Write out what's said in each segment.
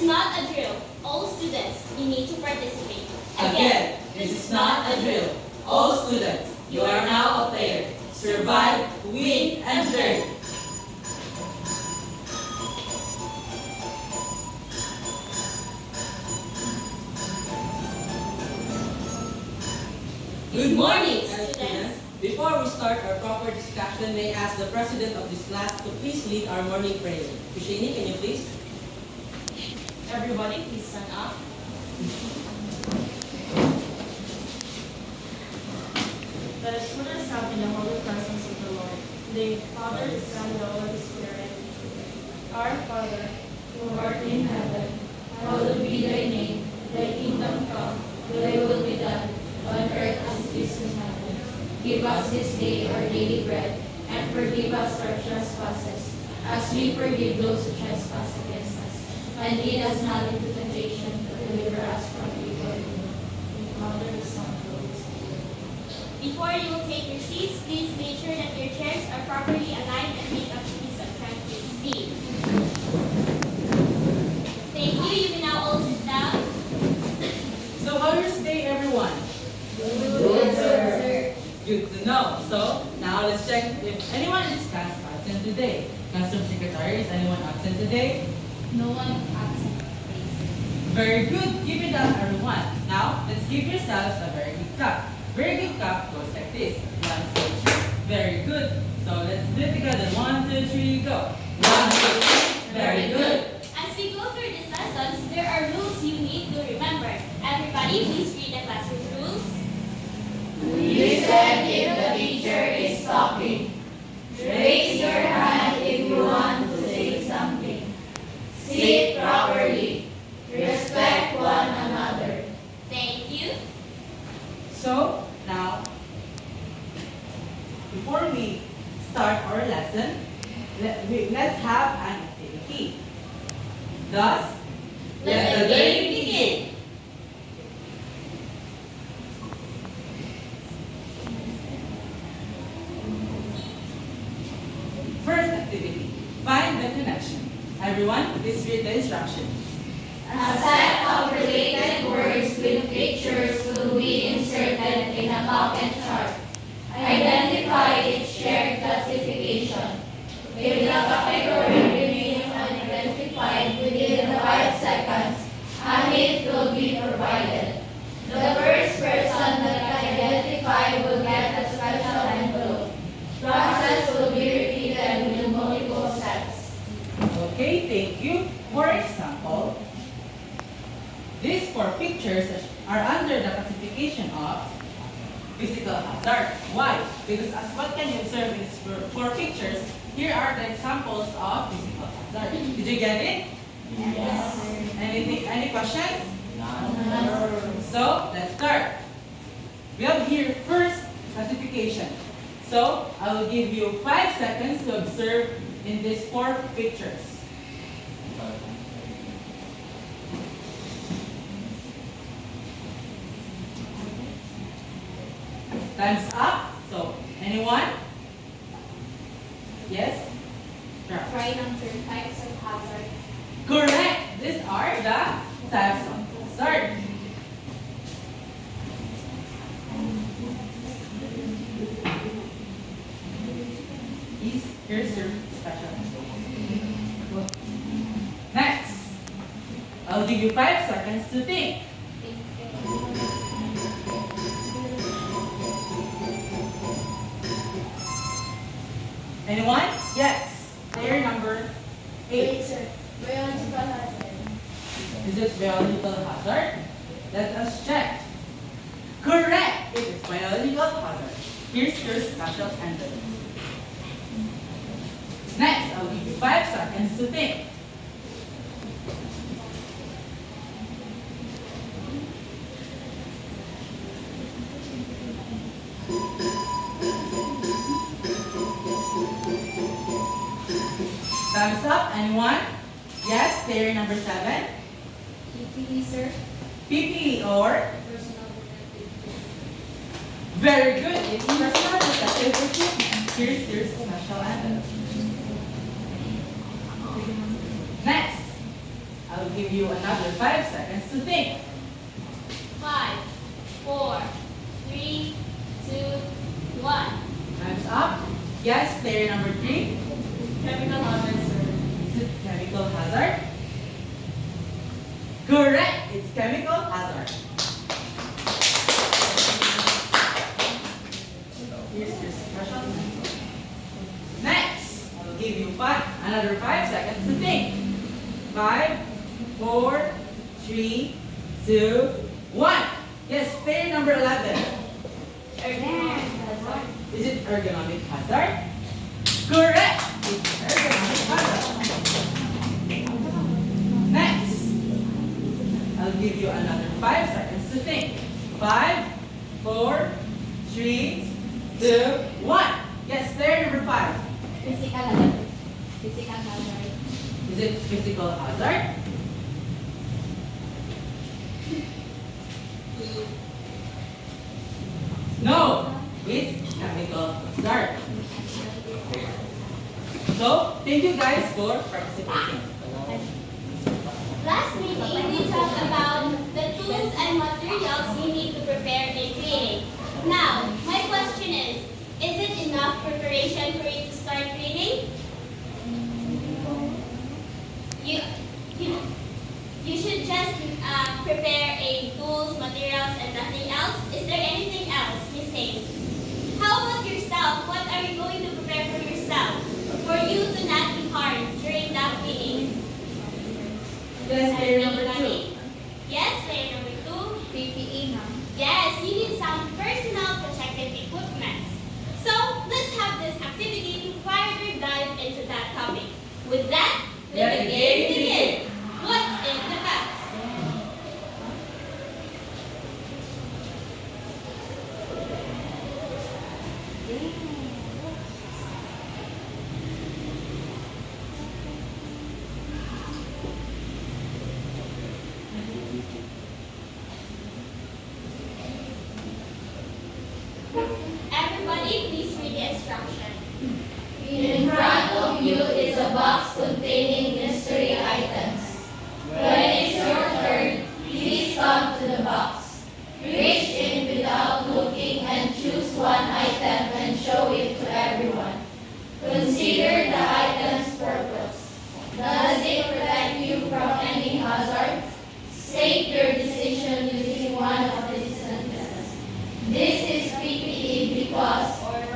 is not a drill. All students, you need to participate. Again, this is not a drill. All students, you are now a player. Survive, win, and learn. Good morning, students. Before we start our proper discussion, may I ask the president of this class to please lead our morning prayer. Kushini, can you please? Everybody, please stand up. Let us put ourselves in the holy presence of the Lord. The Father, the Son, and the Holy Spirit. Our Father, who art in heaven, hallowed be thy name. Thy kingdom come, thy will be done, on earth as it is in heaven. Give us this day our daily bread, and forgive us our trespasses, as we forgive those who trespass against us. And lead us not into temptation, but deliver us from evil. In the Father, the Son, and the Holy Spirit. Before you will take your seats, please make sure that your chairs are properly aligned and make up trees of tranquility. Thank you. You may now all sit down. So how is your day, everyone? Good, sir. Good to know. So now let's check if anyone is class absent today. Classroom secretary, is anyone absent today? No one is absent. Very good. Keep it up, everyone. Now let's give yourselves a very good clap. Very good clap goes like this. 1, 2, 3. Very good. So let's do it together. 1, 2, 3, go. 1, 2, 3. Very good. As we go through these lessons, there are rules you need to remember. Everybody, please read the classroom rules. Listen if the teacher is talking. Raise your hand if you want to say something. Sit properly. Respect one another. Thank you. So now, before we start our lesson, let's have an activity. Thus, Let the game begin. First activity, find the connection. Everyone, please read the instruction. A set of related words with pictures will be inserted in a bucket chart. Identify its shared classification. If the category remains unidentified within the 5 seconds, a hint will be provided. The first person that can identify will get a special envelope. Process will be repeated with multiple sets. Okay, thank you. For example, these 4 pictures are under the classification of physical hazard. Why? Because as what can you observe in these 4 pictures, here are the examples of physical hazard. Did you get it? Yes. Anything? Any questions? No. So let's start. We have here first classification. So I will give you 5 seconds to observe in these 4 pictures. Time's up. So anyone? Yes? Sure. Write down certain types of hazard. Correct. These are the types of hazard. Here's your special. Next, I'll give you 5 seconds to think. Anyone? Yes. Layer number 8. sir. Biological hazard. Is it biological hazard? Let us check. Correct! It is biological hazard. Here's your special envelope. Next, I'll give you 5 seconds to think. Thumbs up. Anyone? Yes, player number 7. PPE, sir. PPE or? Personal protective. Very good. It's personal protective equipment. Here's your special envelope. Next, I'll give give you another 5 seconds to think. 5, 4, 3, 2, 1. Time's up. Yes, player number 3. Chemical hazard, sir. Is it chemical hazard? Correct! It's chemical hazard. Here's your question. Next, I'll give you another 5 seconds to think. 5, 4, 3, 2, 1. Yes, player number 11. Is it ergonomic hazard? Correct! It's ergonomic hazard. Next, I'll give you another 5 seconds to think. 5, 4, 3, 2, 1. Yes, player number 5. Physical hazard. Physical hazard. Is it physical hazard? No, it's chemical hazard. So, thank you guys for participating. Last meeting, we talked about the tools and materials we need to prepare a reading. Now, my question is it enough preparation for you to start reading? You should just prepare a tools, materials, and nothing else. Is there anything else missing? How about yourself? What are you going to prepare for yourself? For you to not be harmed during that reading? Yes, player number 2. Yes, player number 2. PPE, ma'am. Yes, you need some personal protective equipment. So, let's have this activity to further dive into that topic. With that, let the game begin. What's in the box? Everybody, please read the instruction. In front of you is a box containing mystery items. When it's your turn, please come to the box. Reach in without looking and choose one item and show it to everyone. Consider the item's purpose. Does it protect you from any hazards? State your decision using one of these sentences. This is PPE because,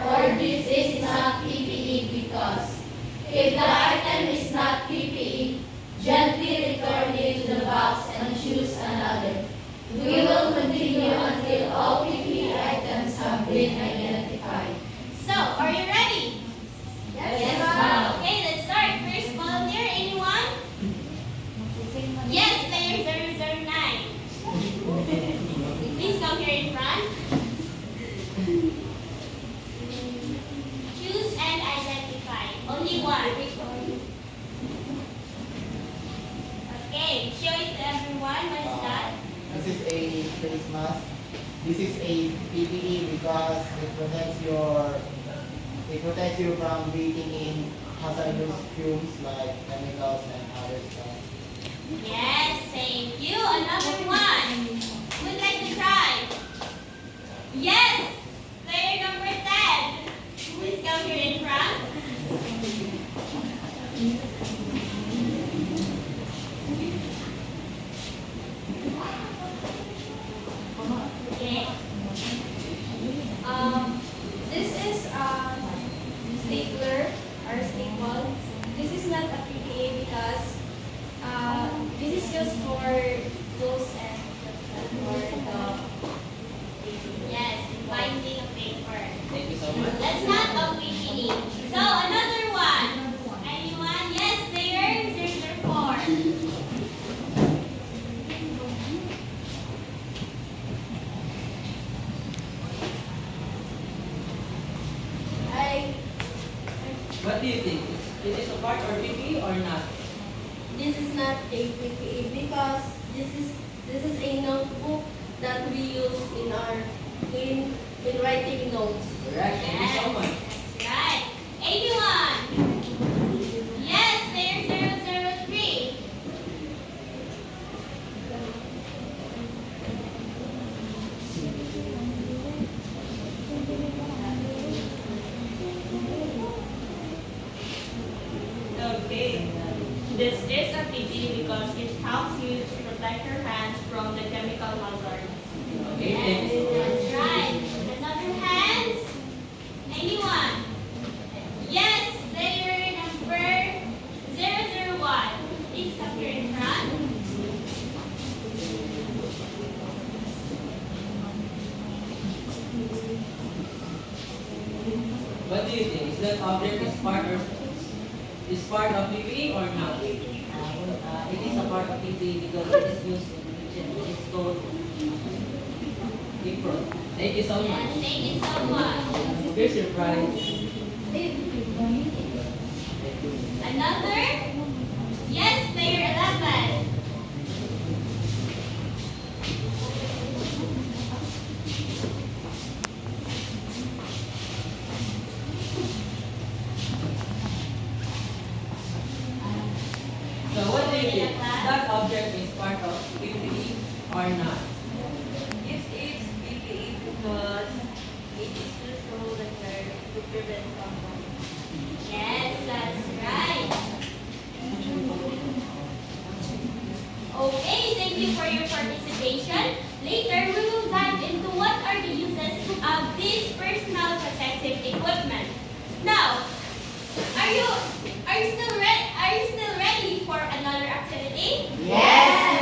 or this is not PPE because. If the item is not PPE, gently return it to the box and choose another. We will continue until all PPE items have been identified. So, are you ready? Yes, ma'am. Okay, let's start. First volunteer, anyone? Yes, player 009. Please come here in front. Choose and identify. Only one. Okay, show it to everyone. What is that? This is a face mask. This is a PPE because it protects you from breathing in hazardous fumes like chemicals and other stuff. Yes, thank you. Another one. Would like to try? Yes, player number 10. Please come here in front. Okay. This is stapler or staple. This is not a PPA because this is just for those and for the Yes, binding of paper. Thank you so much. That's not what we need. So another one. Anyone? Yes, player 004. What do you think? Is it a part or PPE or not? This is not a PPE because this is a notebook that we use in writing notes. Correct. Thank you so much. That's right. 81. Yes, player 003. This is a pity because it helps you to protect your hands from the chemical hazards. Okay, thank you. That's right. Another hands? Anyone? Yes, player number 001. Please come here in front. What do you think? Is that object is part of PPE or not? It is a part of PPE because it is used in kitchen. It is called apron. Thank you so Yes, much. thank you so much. Here's your prize. Another? Yes, player 11. So what do you think? That object is part of PPE or not? It is PPE because it is used to hold the hair to prevent contact. Yes, that's right. Okay, thank you for your participation. Later, we will dive into what are the uses of this personal protective equipment. Now, are you still ready for another activity? Yes.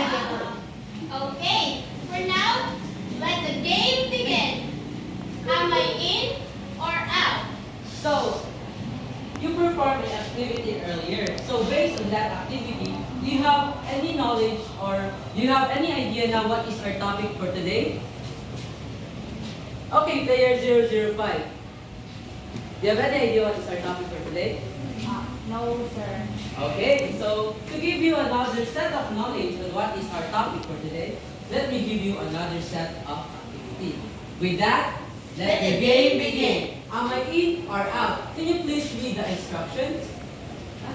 Okay, for now, let the game begin. Am I in or out? So, you performed an activity earlier. So based on that activity, do you have any knowledge or do you have any idea now what is our topic for today? Okay, player 005. Do you have any idea what is our topic for today? No, sir. Okay, so to give you another set of knowledge on what is our topic for today, let me give you another set of activity. With that, let the game begin. Am I in or out? Can you please read the instructions?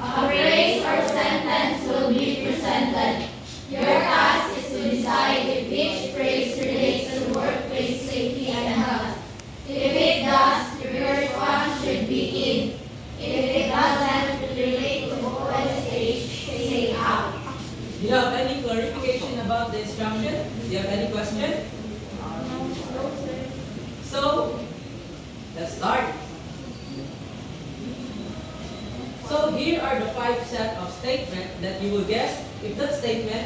A phrase or sentence will be presented. Your task is to decide if each phrase relates to workplace safety and health. If it does, your response should be in. If it doesn't relate to open stage, say out. Do you have any clarification about the instruction? Do you have any question? So, let's start. So here are the 5 set of statements that you will guess if that statement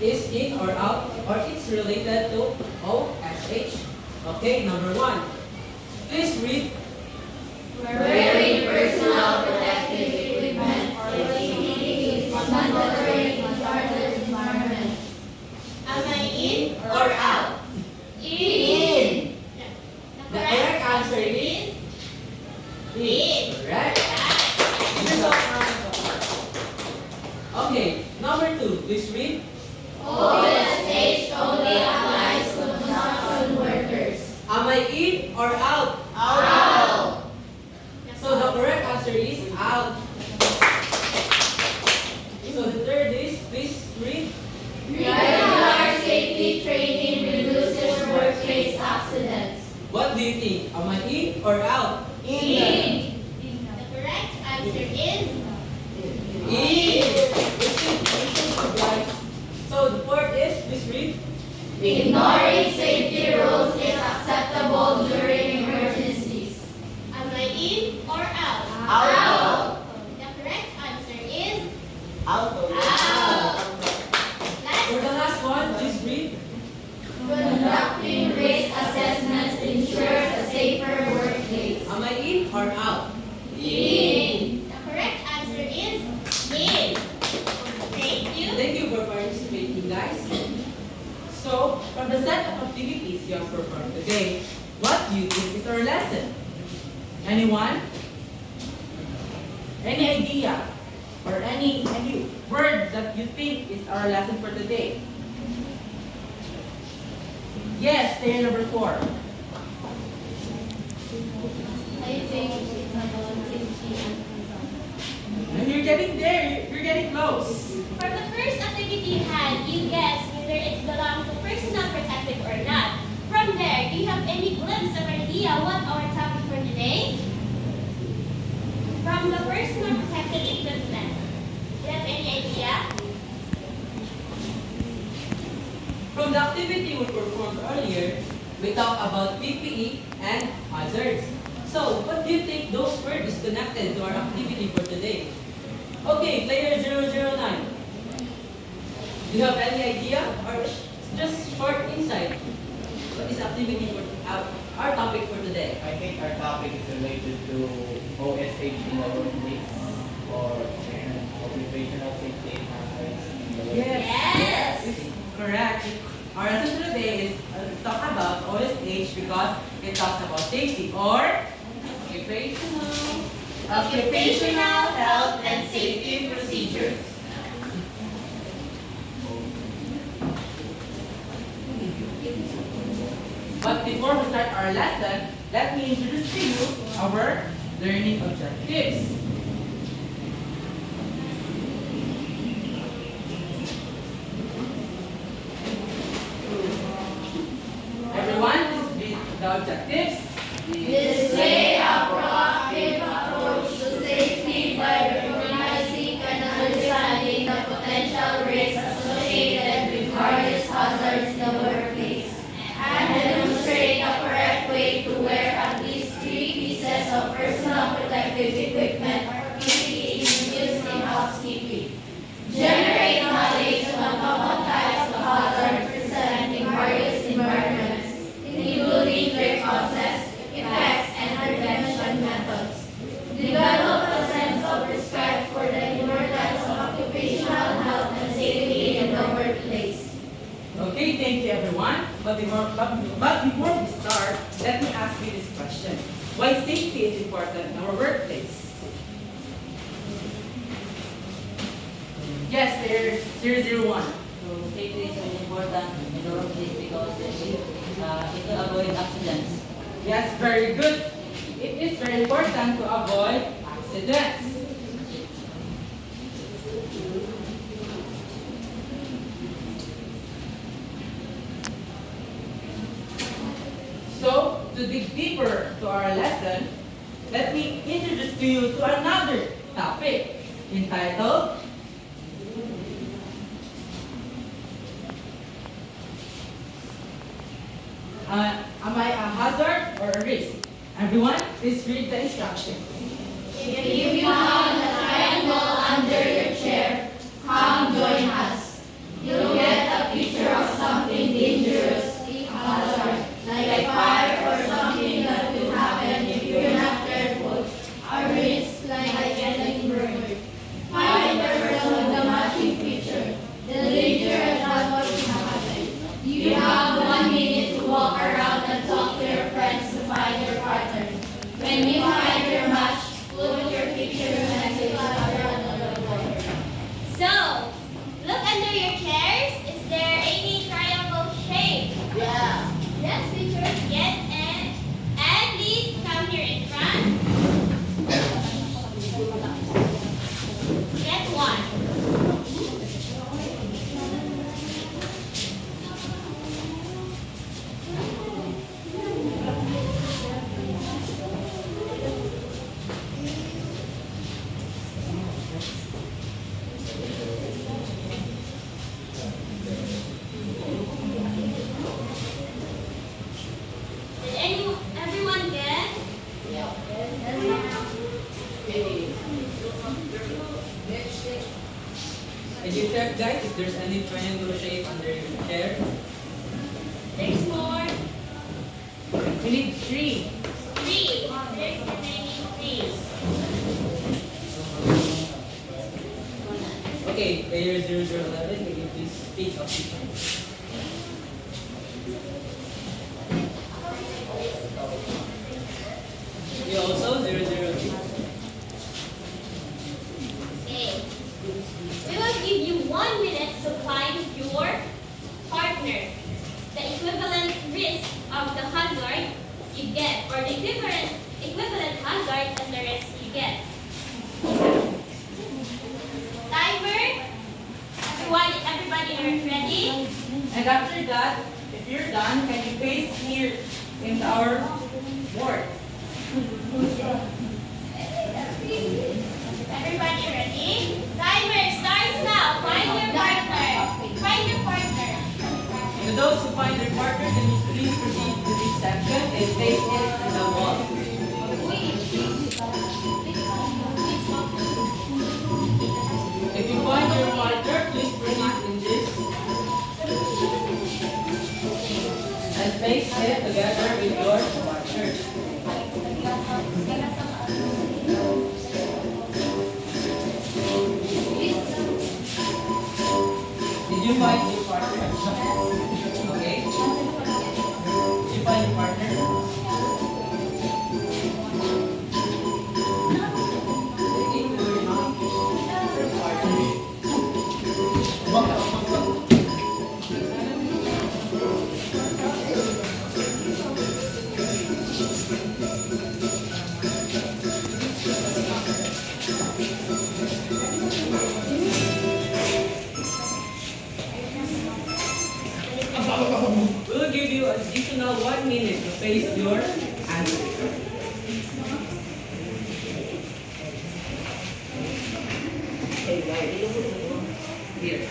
is in or out or it's related to OSH. Okay, number 1. Please read. Wearing personal protective equipment or PPE is mandatory in hazardous environment. Am I in Or out? In. The correct answer is In. correct. Okay, number 2. Please read. OSH only applies to construction workers. Am I in or out? Out. So the correct answer is out. So the third is, please read. Regular safety training reduces workplace accidents. What do you think? Am I in or out? In. The correct answer is In. Guys. So the fourth is, please read. Ignoring safety rules is acceptable during emergencies. am I in or out? Out. The correct answer is Out. out. For the last one, please read. Conducting risk assessments ensures a safer workplace. Am I in or out? In. The correct answer is in. Thank you. Thank you for participating, guys. So, from the set of activities you have performed today, what do you think is our lesson? Anyone? Any idea? Or any word that you think is our lesson for today? Yes, player number 4. I think it's about safety and consumption. And you're getting there. You're getting close. For the first activity you had, you guessed whether it belongs to personal protective or not. From there, do you have any glimpse of idea what our topic for today? From the personal protective equipment, do you have any the activity we performed earlier, we talked about PPE and hazards. So, what do you think those words is connected to our activity for today? Okay, player 009. Do you have any idea or just short insight? What is activity for our topic for today? I think our topic is related to OSH in the workplace or occupational safety and hazards in the workplace. Yes. It's correct. Our lesson today is talk about OSH because it talks about safety or Occupational health and safety procedures. But before we start our lesson, let me introduce to you our learning objectives. Everyone, please read the objectives. Display a proactive approach to safety by recognizing and understanding the potential risks associated with various hazards in the workplace, and demonstrate the correct way to wear at least 3 pieces of personal protective equipment or PPE used in housekeeping. Generate knowledge on common types of hazards present in various environments, including their causes, effects, and prevention methods. Develop a sense of respect for the importance of occupational health and safety in the workplace. Okay, thank you everyone. But before we start, let me ask you this question. Why safety is important in our workplace? Yes, there 001. So safety is very important in the workplace because it will avoid accidents. Yes, very good. It is very important to avoid accidents. So, to dig deeper to our lesson, let me introduce to you to another topic entitled Am I a hazard or a risk? Everyone, please read the instructions. If you found a triangle under your chair, come join us. You'll get a picture of something dangerous, a hazard, like a fire or something that could happen if you're not careful. A risk, like getting burned. Find the person with the matching picture. The danger and what could happen. You have 1 minute to walk around and talk to your friends to find your partner. When you find your match, put your picture message around on the board. So, look under your chairs. Is there any triangle shape? Yeah. Yes, teacher. Yes, and please come here in front. Get one. Did everyone get? Can you check, guys, if there's any triangle shape under your chair? There's more. We need 3. 3. There's remaining 3. Okay, player 0011, can you please speak of picture? You also 002. Okay. We will give you 1 minute to find your partner. The equivalent risk of the hazard you get, or the equivalent hazard and the risk you get. Timer. Everybody ready? And after that, if you're done, can you paste here in our board? Everybody ready? Timer starts now. Find your partner. Find your partner. To those place it together with your partner. Did you find your partner? Okay. Did you find your partner? If you're not your partner. We'll give you additional 1 minute to face your answer. Here.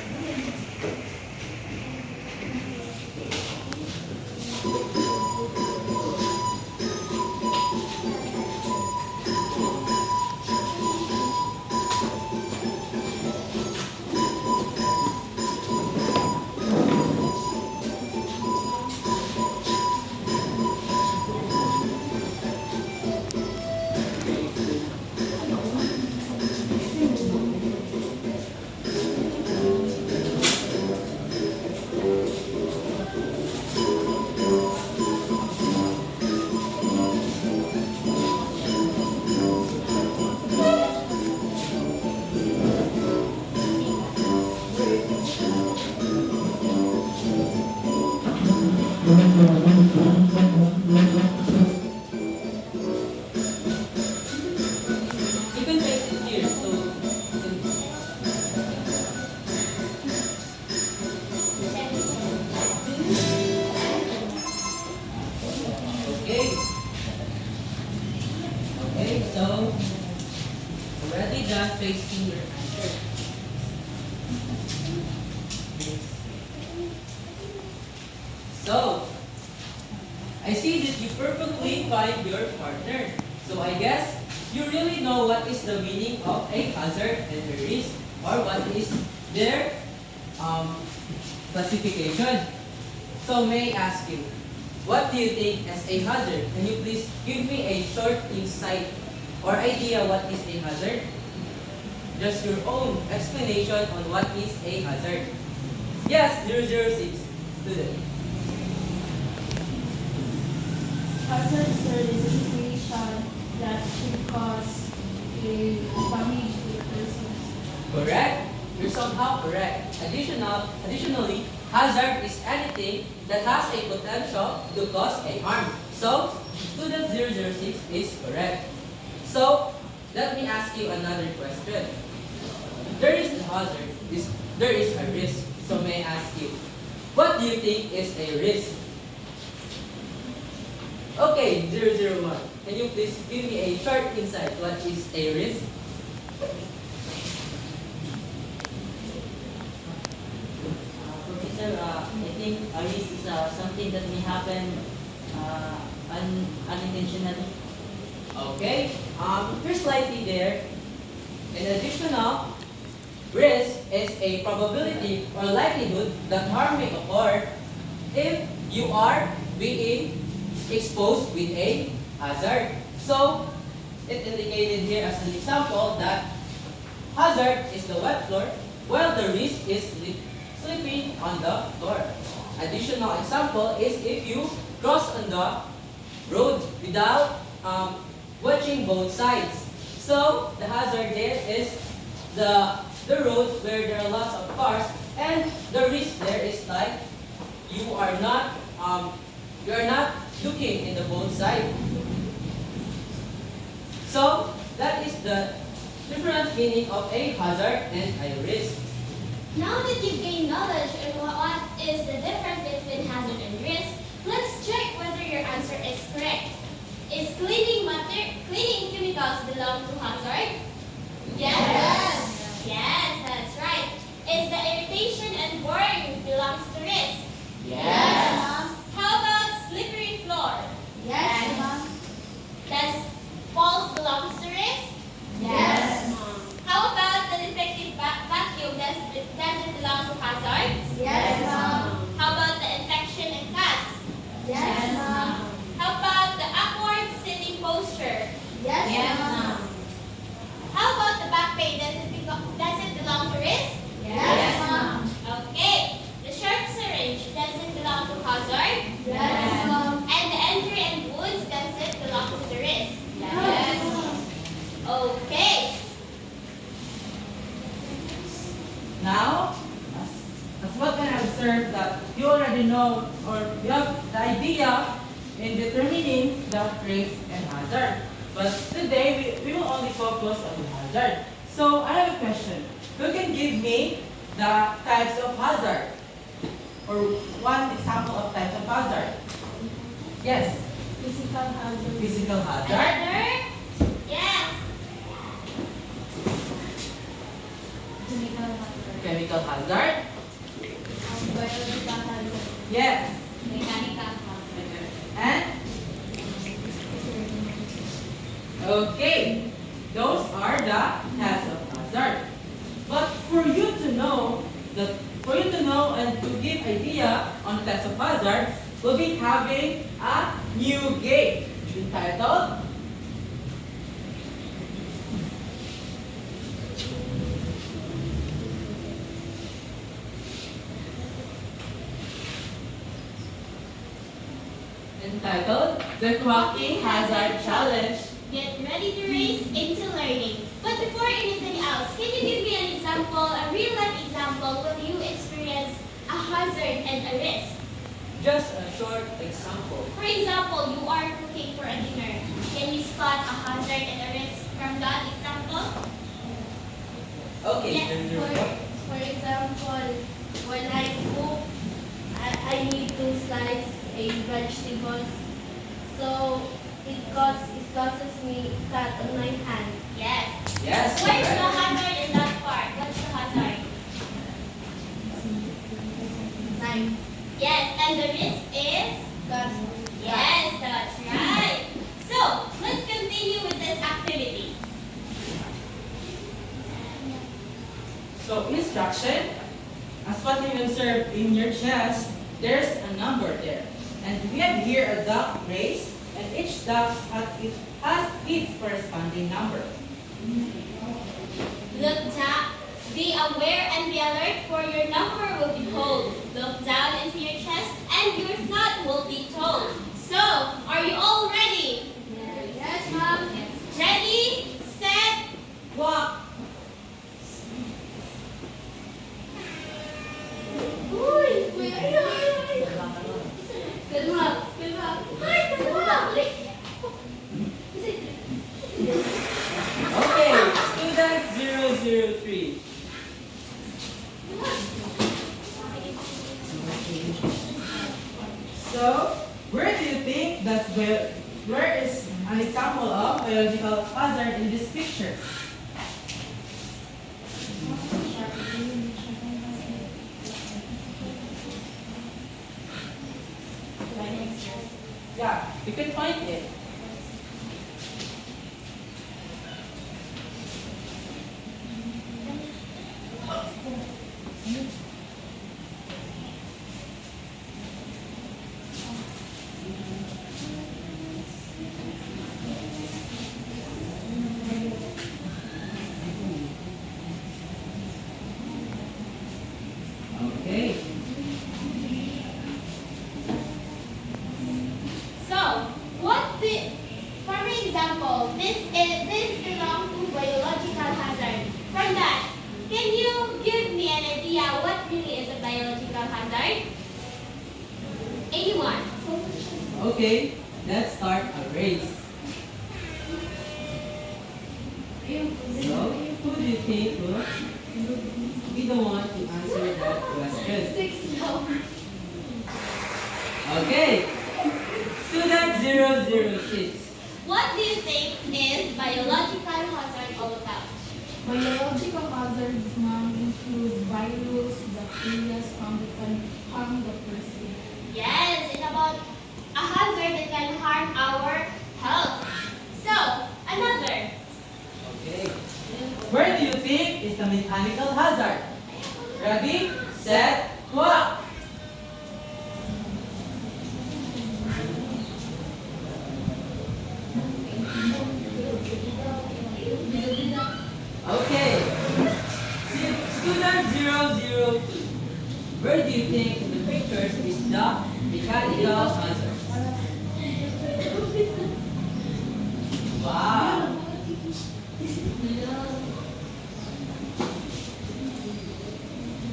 You can face it here. Okay. Okay, so already done facing your answer. So, I see that you perfectly find your partner. So I guess you really know what is the meaning of a hazard and a risk, or what is their classification. So may I ask you, what do you think as a hazard? Can you please give me a short insight or idea what is a hazard? Just your own explanation on what is a hazard. Yes, 006 student. Hazard is a situation that could cause a damage to the person. Correct. You're somehow correct. Additionally, hazard is anything that has a potential to cause a harm. So, student 006 is correct. So, let me ask you another question. There is a hazard, there is a risk. So may I ask you, what do you think is a risk? Okay, 001. Can you please give me a short insight what is a risk? Professor, I think a risk is something that may happen unintentionally. Okay, here's slightly there. In additional, risk is a probability or likelihood that harm may occur if you are being exposed with a hazard. So, it indicated here as an example that hazard is the wet floor, while the risk is slipping on the floor. Additional example is if you cross on the road without watching both sides. So, the hazard there is the road where there are lots of cars, and the risk there is like you are not looking in the both side. So that is the different meaning of a hazard and a risk. Now that you've gained knowledge on what is the difference between hazard and risk, let's check whether your answer is correct. Is cleaning chemicals belong to hazard? Yes. Yes, that's right. Is the irritation and boring belongs to risk? Yes. How about slippery floor? Yes, Mom. Does falls belongs to risk? Yes. How about the defective vacuum? Does it belong to hazard? Yes, Mom. How about the infection in cats? Yes, observed that you already know or you have the idea in determining the risk and hazard. But today, we will only focus on the hazard. So I have a question. Who can give me the types of hazard? Or one example of types of hazard? Yes, Physical hazard. physical hazard, Another? Yes. Chemical hazard. chemical hazard, Biological hazard. yes, Mechanical hazard. and okay, those are the types of hazard. But for you to know and to give idea on the types of hazard, we'll be having a new game entitled the Quacking Hazard Challenge. Get ready to race into learning. But before anything else, can you give me an example, a real life example, when you experience a hazard and a risk? Just a short example. For example, you are cooking for a dinner. Can you spot a hazard and a risk from that example? Okay, Yes, here's your point. For example, when I cook, I need to slice a vegetables. So it causes me cut on my hand. Yes. Yes, Where's the correct. hazard in that part? What's the hazard? Knife. Yes, and the risk is? Cut. Yes, that's right. So, let's continue with this activity. So instruction, as what you observe in your chest, there's a number there. And we have here a duck race, and each duck has its corresponding number. Look down. Be aware and be alert, for your number will be called. Look down into your chest and your thought will be told. So, are you all ready? Yes, ma'am. Ready, set, walk. Uy, wait, ay. Good luck. Good luck. Hi, good luck. Okay, student 003. So, where do you think where is an example of biological hazard in this picture? Yeah, you can find it. Okay. So, for example, this belongs to biological hazard. From that, can you give me an idea what really is a biological hazard? Anyone? Okay, let's start a race. So, who do you think will be the one to answer that question? 6 now. Okay, student 006. What do you think is biological hazard all about? Biological hazards, ma'am, include virus, bacteria, that can harm the person. Yes, it's about a hazard that can harm our health. So, another. Okay, where do you think is the mechanical hazard? Ready, set, walk. Okay, student 002. Where do you think the pictures is the mechanical hazard? Wow.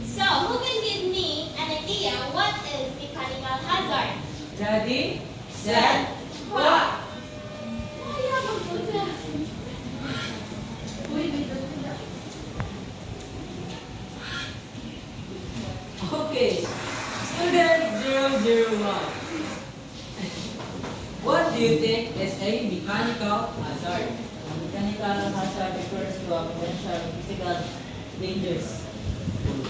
So, who can give me an idea what is mechanical hazard? Ready, set, go! Okay, student 001. What do you think is a mechanical hazard? Mechanical hazard refers to a potential physical dangers.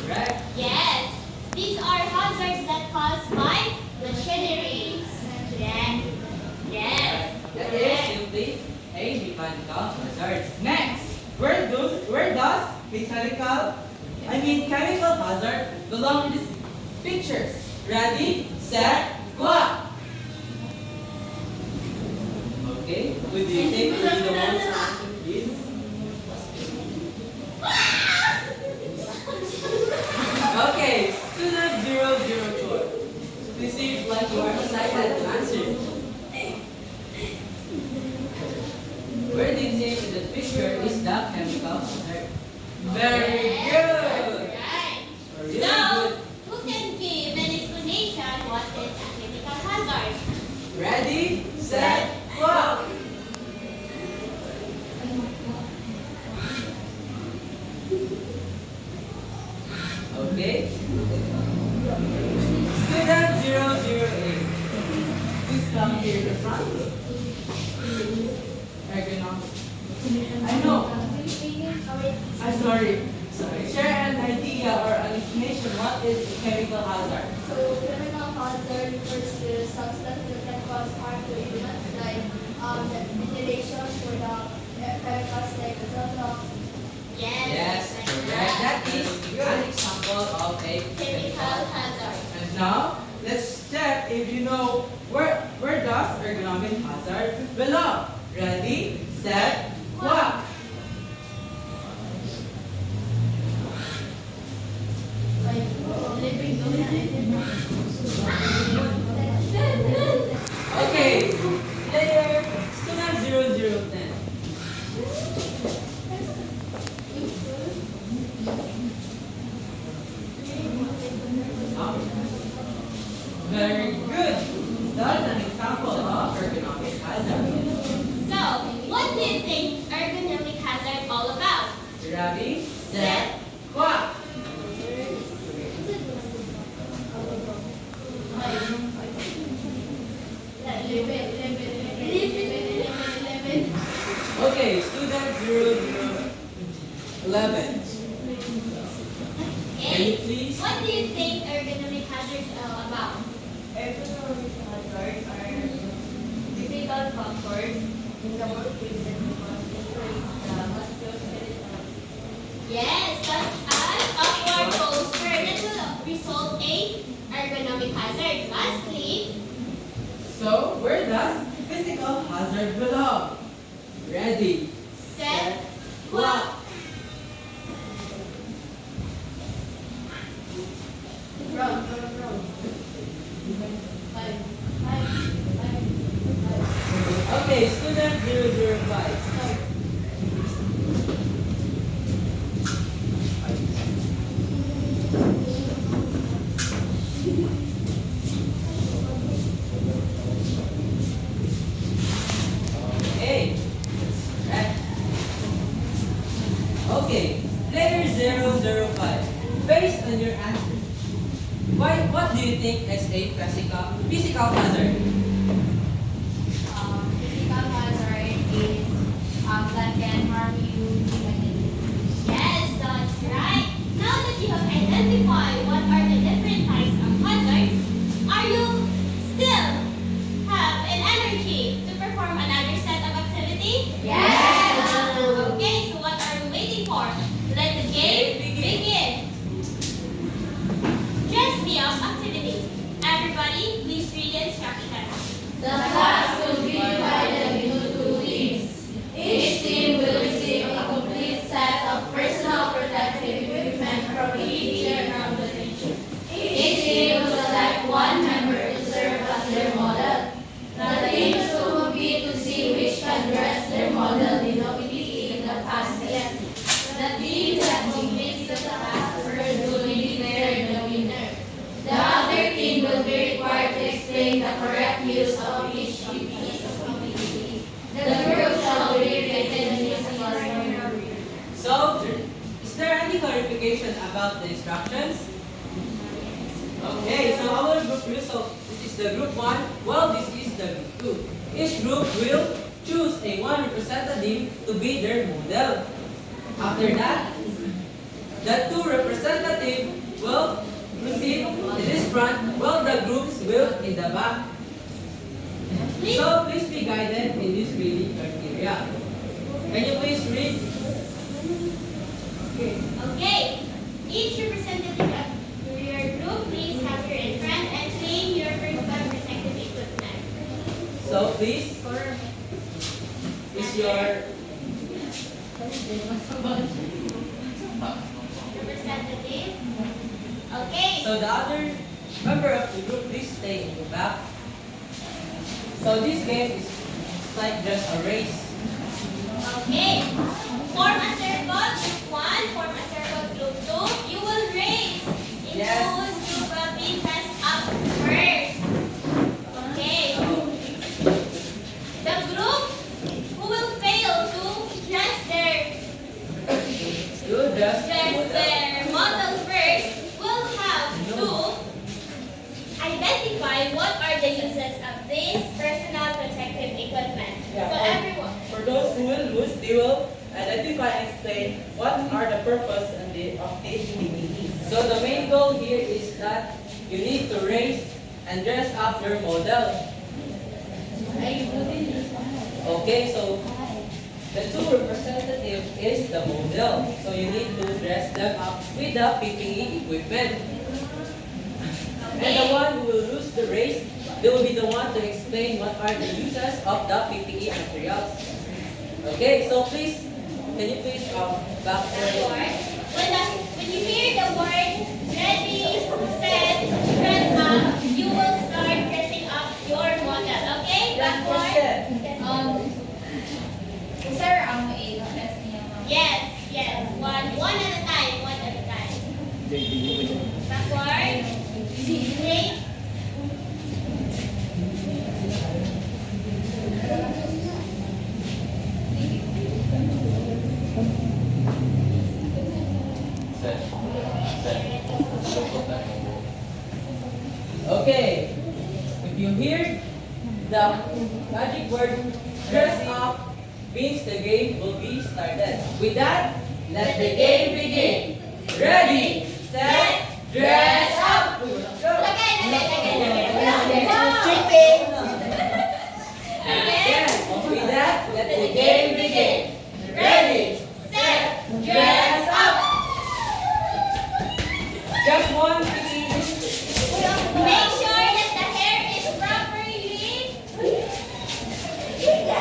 Correct? Yes, these are hazards that caused by machinery. Yes. Yes. That is simply a mechanical hazard. Next, where does chemical hazard belong in these pictures? Ready, set, go! Okay, would you think will be the one to answer this? Okay, student 004. You seem like you are excited to answer. Where do you think in the picture is the chemical hazard? Very Yes, good! right. Really So, good. who can give an explanation what is a chemical hazard? Ready, set, go! Okay. Student 008. Please come here to the front. Ergonomics. I know. I'm sorry. Share an idea or an explanation what is a chemical hazard. So, chemical hazard refers to substance that can cause harm to humans, like the ventilation for the chemicals like azote. Yes, correct. That is an example of a Chemical hazard. And now, let's check if you know where does ergonomic hazard belong. Ready, set, go! Okay. Player student 0010. Very good. That's an example of ergonomic hazard. So, what do you think ergonomic hazard all about? Ready, set, go! Okay, student 0011. Can you please? What do you think ergonomic hazards are all about? Ergonomic hazards are physical factors in the workplace that cause injuries to the musculoskeletal. Yes, such as upward posture that will result in ergonomic hazard. Lastly, So, where does physical hazard belong? Ready. set, Go! go. Okay, student 005. Hey, right. Okay, player 005. Based on your answer, what do you think is a physical hazard? Physical hazard is that can harm you physically. Yes, that's right. Now that you have identified what are the different types of hazards, are you still have an energy to perform another set of activity? Yes. Okay, so what are we waiting for? Let the game begin. Dress me up activity. Everybody, please read the instructions. The class will be divided into two teams. Each team will receive a complete set of personal protective equipment from each teacher from the teacher. Each team will select one member to serve as their model. The teams will compete to see which can dress their model innovatively in the fastest. The team that completes the task first will be declared the winner. The other team about the instructions? Okay, so our group rules, so this is the group 1, well this is the group 2. Each group will choose a one representative to be their model. After that, the two representatives will proceed in this front while the groups will in the back. So please be guided in this reading criteria. Can you please read? Okay. Each representative of your group, please have your in front and claim your personal protective equipment. So please, is your Representative. Okay. so the other member of the group, please stay in the back. So this game is like just a race. Okay. Form a circle, group 1. Form a circle, group 2. You will race into Yes. whose group will be dressed up first. Okay. The group who will fail to dress You just their model first will have to identify what are the uses of this personal protective equipment. Yeah, So everyone. For those who will lose, they will identify and explain what are the purpose and of these PPEs. So the main goal here is that you need to race and dress up your model. Okay, so the two representative is the model. So you need to dress them up with the PPE equipment. And the one who will lose the race, they will be the one to explain what are the uses of the PPE materials. Okay, so please, can you please back Word. When you hear the word ready, set, dress up, you will start dressing up your model. Okay? Backward. Sir, ang i-dress niya. Yes, yes. One at a time. One at a time. Backward. Straight. Okay, if you hear the magic word dress up, means the game will be started. With that, let the game begin. Ready, set, dress up! Go! Again, with that, let the game begin. Ready, set, dress up! Just one, please. Make sure that the hair is properly.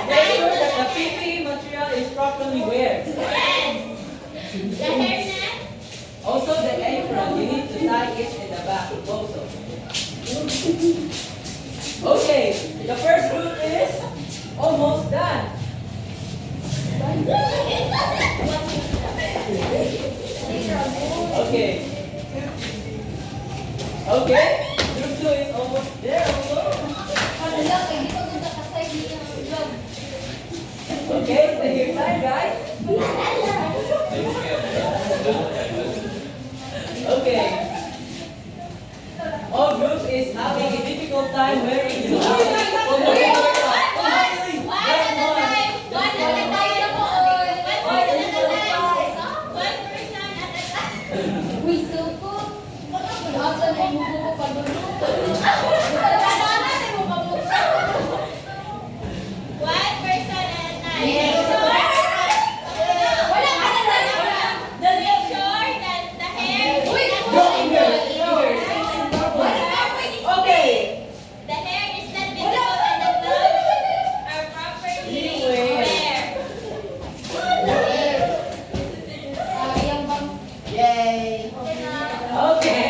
Make sure that the PPE material is properly wear. Yes. The hairnet. Also the apron, you need to tie it in the back also. Okay, the first group is almost done. Okay. Okay, group 2 is almost there also. Okay, take your time guys. Okay. All groups is having a difficult time wearing the One at a time. One at a time. One person at a time. Uy, suko. Asa na yung buko paguluto? One person at a time. Yes. Make sure. Wala ka na lang. Make sure that the hair is Uy, Okay. the hair is not visible and the gloves are properly wear. Sayang bang? Yay. Okay.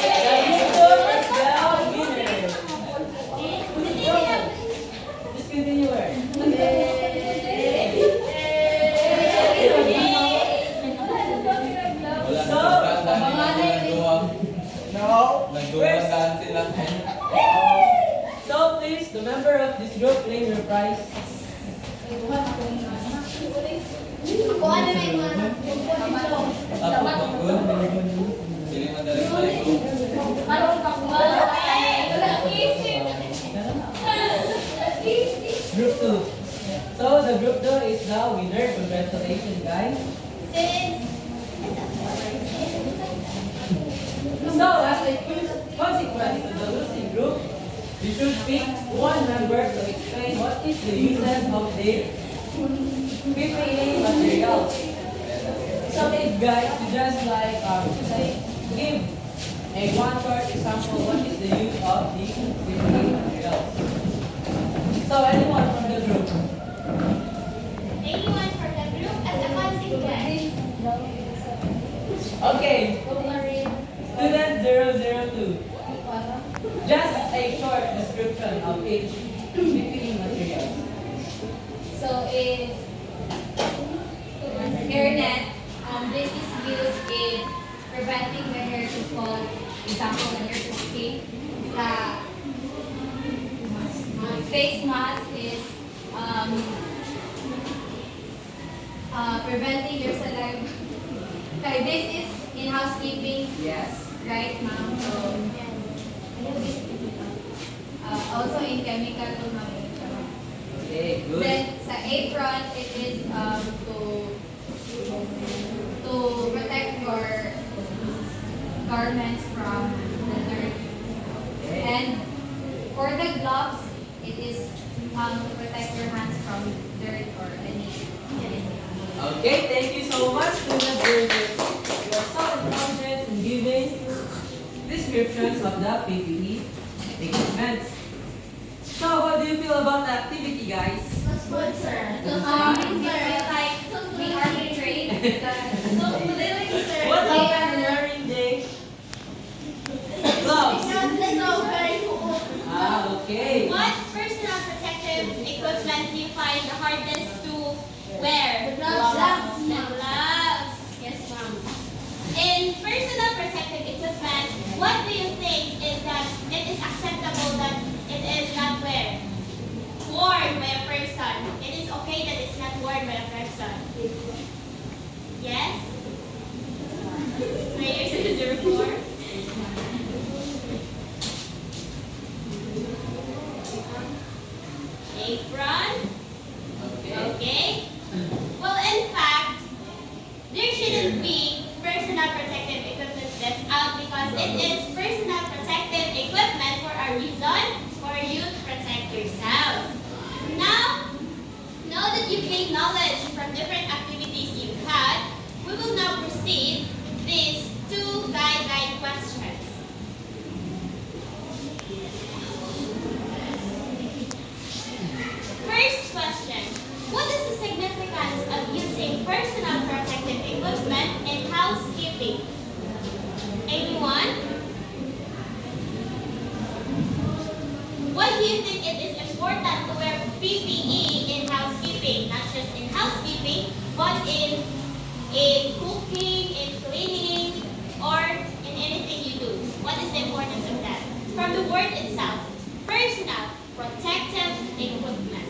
The group 2 is the winner. Just continue wear. Nagdumagaan sila. So please, the member of this group claim your prize. Kung ano may mga Parang kakbal. Isip. Group 2. So the group 2 is the winner. Congratulations, guys. Since So as a consequence to the losing group, you should pick one member to explain what is the uses of the PPE material. So if guys, you just like give a one short example what is the use of the PPE material. So anyone from the group? anyone from the group as a consequence. Okay, student 002. Just a short description of each PPE material. So in hairnet, this is used in preventing the hair to fall. Example, the hair to escape. The face mask is preventing your saliva. Okay, this is in housekeeping, Yes. right, ma'am? So, also in chemical to Okay, good. Then sa apron, it is to protect your garments from the dirt. Okay. And for the gloves, it is to protect your hands from dirt or anything. Okay, thank you so much, student 002. You are so intelligent in giving descriptions of the PPE equipment. So, how do you feel about the activity, guys? Good, sir. We feel like we are betrayed. So, clearly, sir. What happened in learning day? Gloves. That's so very cool. Okay. What personal protective equipment do you find the hardest to wear? The gloves. The gloves. Yes, ma'am. In personal protective equipment, what do you think is that it is acceptable that it is not worn by a person? It is okay that it's not worn by a person. Yes? Prayer 004. Apron. Okay. Well, in fact, there shouldn't be personal protective equipment left out because it is personal protective equipment for a reason, for you to protect yourself. Now that you've gained knowledge from different activities you've had, we will now proceed these two guide questions. First question. What is the significance of using personal protective equipment in housekeeping? Anyone? Why do you think it is important to wear PPE in housekeeping? Not just in housekeeping, but in cooking, in cleaning, or in anything you do. What is the importance of that? From the word itself, personal protective equipment.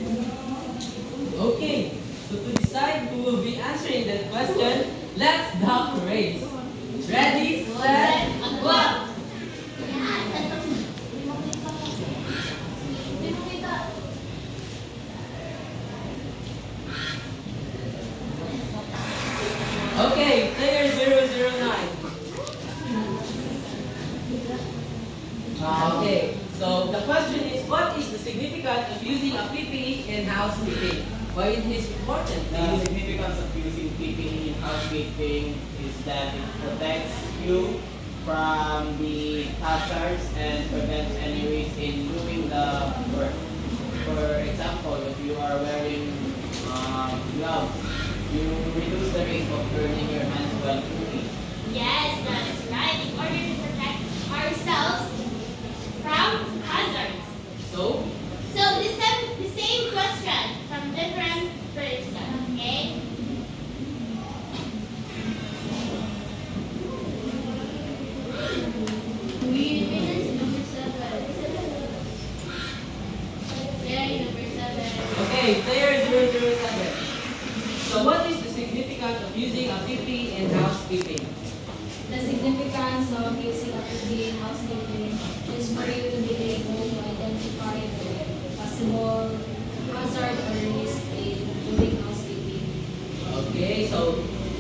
Okay, so to decide who will be answering that question, let's dock the race. Ready, set, go! Okay, player 009. Okay, so the question is, what is the significance of using a PPE in housekeeping? Why it is important to The use significance of using PPE in housekeeping is that it protects you from the hazards and prevents any risk in doing the work. For example, if you are wearing gloves, you reduce the risk of burning your hands while cooking. Yes, that's right. In order to protect ourselves from hazards. So, So the same question from different person, okay? okay, player 007. So what is the of using a PPE housekeeping is for you to be able to identify the possible hazard or risk in doing housekeeping. Okay, so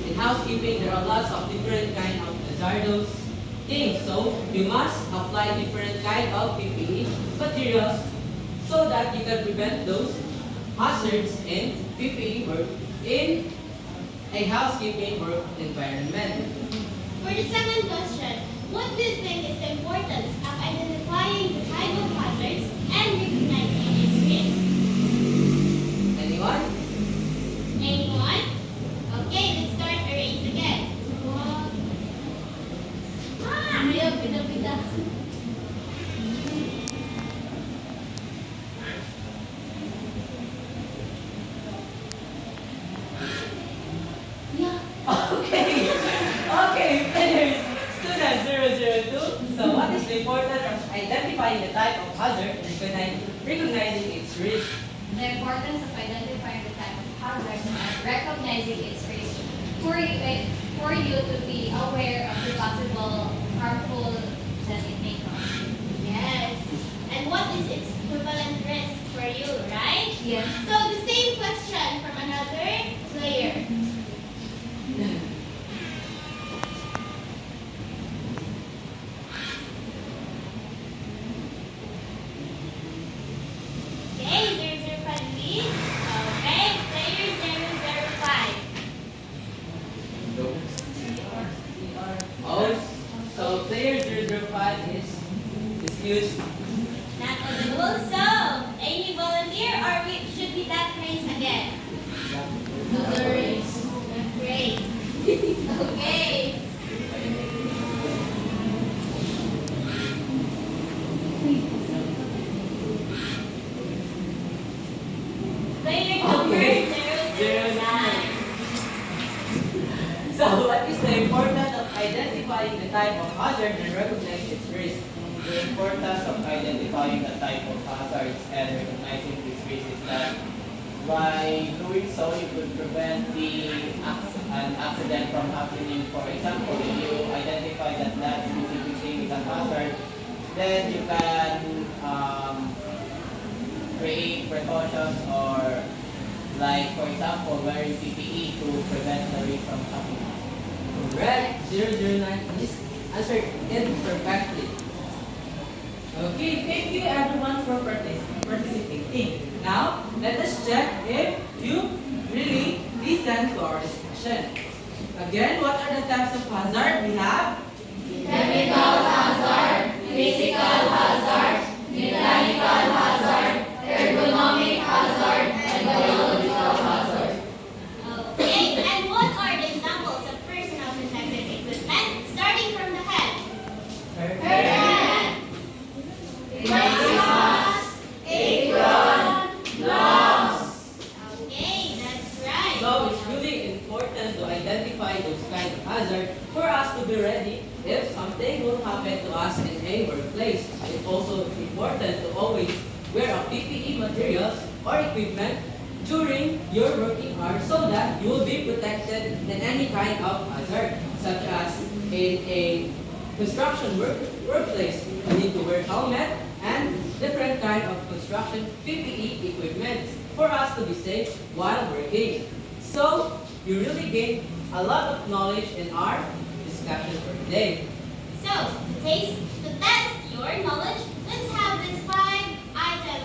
in housekeeping, there are lots of different kind of hazardous things. So you must apply different kind of PPE materials so that you can prevent those hazards in PPE work in a housekeeping work environment. For the second question, what do you think is the importance of identifying the type of hazards and recognizing its risk? Anyone? Anyone? Okay, let's start a race again. Pida. Okay. Okay, players. Student 002. So what is the importance of identifying the type of hazard and recognizing its risk? The importance of identifying the type of hazard and recognizing its risk for you to be aware of the possible harmful that it may cause. Yes. And what is its equivalent risk for you, right? Yes. So the same question from another player. Okay, 005 leads. Okay, player 005. Oh, so player 005 is excused. Not available. So, any volunteer or should we that race again? Another race. Great. Okay. Player number Okay. 009. So what is the importance of identifying the type of hazard and recognizing its risk? The importance of identifying the type of hazards and recognizing this risk is that by doing so, you could prevent an accident from happening. For example, if you identify that that specific thing is a hazard, then you can create precautions or, like for example, wearing PPE to prevent the risk from happening. Correct. 009 is answered it perfectly. Okay, thank you everyone for participating. Now, let us check if you really listen to our discussion. Again, what are the types of hazard we have? Chemical hazard, physical hazard, mechanical hazard, ergonomic hazard, and biological hazard. Okay, and what are the examples of personal protective equipment? Starting from the head. Face mask, apron, gloves. Okay, that's right. So it's really important to identify those kind of hazards for us to be ready if something will happen to us in a workplace. It's also important to always wear a PPE materials or equipment during your working hours so that you will be protected in any kind of hazard, such as in a construction workplace. You need to wear helmet and different kind of construction PPE equipment for us to be safe while working. So you really gain a lot of knowledge in our discussion for today. So, to test your knowledge, let's have this 5-item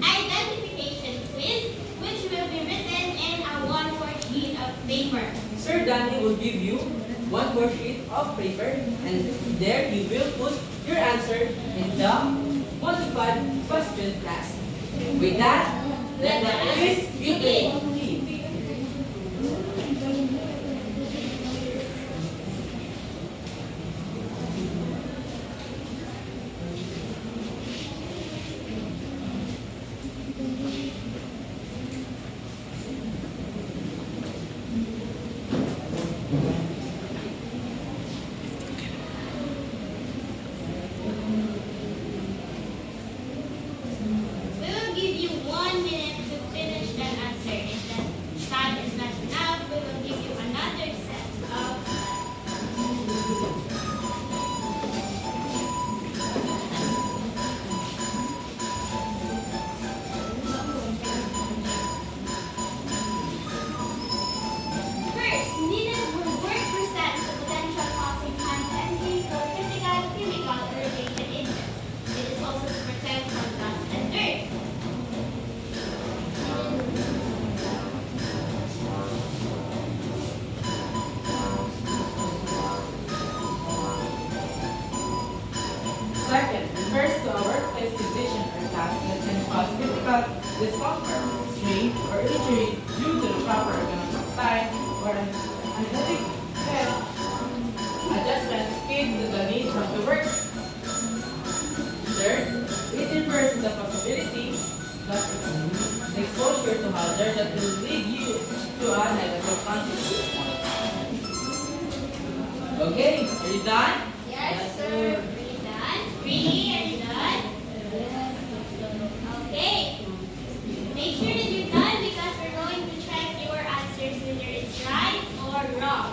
identification quiz, which will be written in a 1/4 sheet of paper. Sir Danny will give you 1/4 sheet of paper, and there you will put your answer in the 1 to 5 question task. With that, let the quiz begin. We will give you 1 minute to finish that answer in Second, refers to a workplace condition or task that can cause physical discomfort, strain, or injury due to the proper ergonomic design or an athletic adjustments fit to the needs of the work. Third, it refers to the possibility that exposure to hazard that will lead you to a negative consequence. Okay, are you done? Yes, sir. Are you done? Really? Are you done? Okay. Make sure that you're done because we're going to check your answers whether it's right or wrong.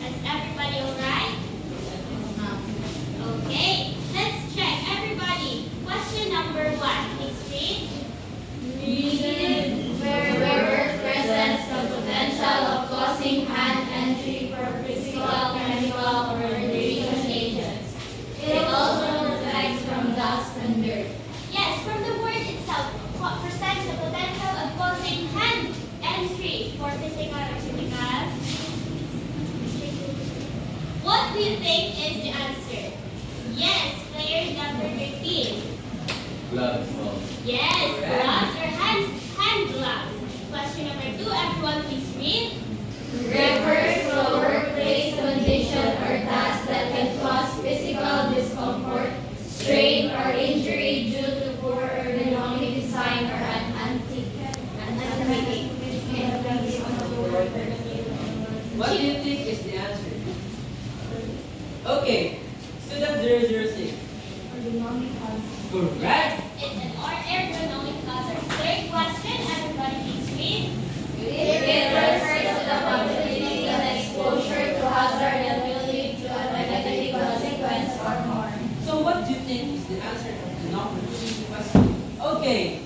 Is everybody alright? Okay. Let's check. Everybody. Question number 1. Please read. Reason where work presents the potential of causing hand injury for physical, chemical, or radiation agents. It also protects from dust and dirt. Yes, from the word itself, what presents the potential of causing hand injury for physical or chemical? What do you think is the answer? Yes, player number 13. Gloves. Yes, gloves or hand gloves. Question number 2, everyone please read. Refers to a workplace condition or task that can cause physical discomfort, strain, or injury due to poor ergonomic design or an What do you think is the answer? Okay, student 006. Correct. It's an ergonomic hazard. Third question, everybody please read. It refers to the possibility that exposure to hazard that will lead to a negative consequence or harm. So what do you think is the answer of the number 2 question? Okay.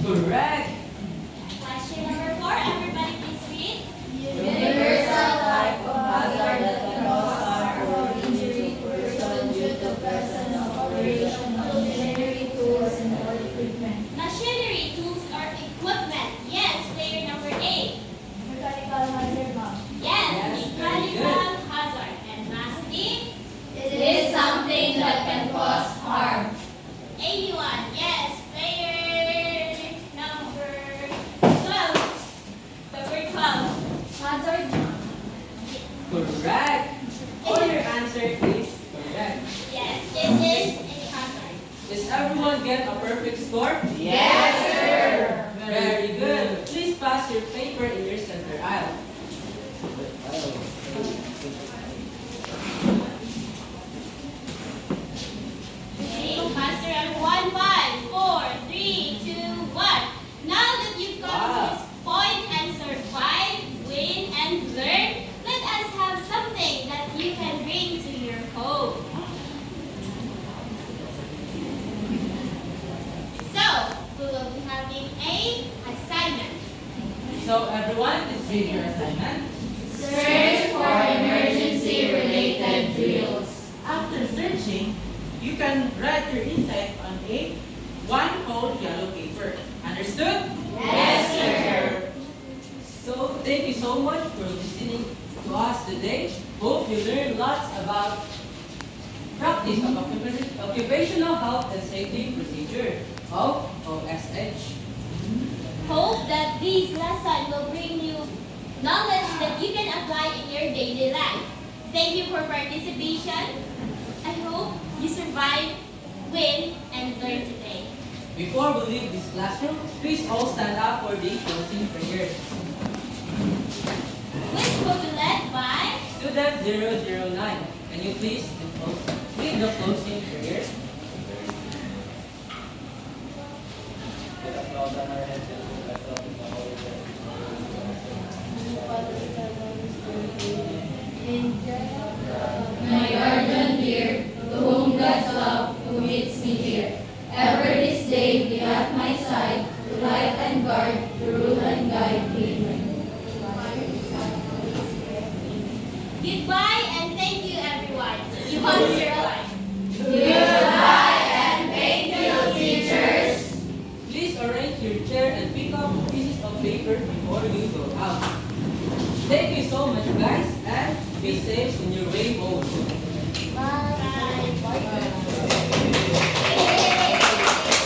Correct. Question number 4, everybody please read. Universal type of hazard that can cause harm or injury to person due to presence of operation of machinery, tools, and or equipment. Machinery, tools, or equipment. Yes, player number 8. Mechanical hazard, ma'am. Yes, Yes, very mechanical hazard. And lastly, It is something that can cause harm. 81. Yes, player number 12. Number 12. Hazard, Correct. All your answer is correct. Yes, it is a hazard. Does everyone get a perfect score? Yes, sir. Very good. Please pass your paper in your center aisle. Okay, master on 1, 5, 4, 3, 2, 1. Now that you've gotten to this point and survived, win, and learn, let us have something that you can bring to your home. So, we will be having a assignment. So everyone, please read your assignment. Search for emergency-related drills. After searching, you can write your insights on a one-whole yellow paper. Understood? Yes, sir. So thank you so much for listening to us today. Hope you learned lots about practice of occupational health and safety procedure of OSH. Hope that this lesson will bring you knowledge that you can apply in your daily life. Thank you for participation. I hope you survive, win, and learn today. Before we leave this classroom, please all stand up for the closing prayer. Which will be led by Student 009, can you please lead the closing prayer? Let us bow down our heads and let us up in the Holy My guardian dear, to whom God's love who meets me here, ever this day be at my side, to light and guard, to rule and guide me. goodbye and thank you everyone. You have survived. Goodbye and thank you, teachers. Please arrange your chair and pick up pieces of paper before you go out. Thank you so much guys and Be safe in your way home. Bye. Bye.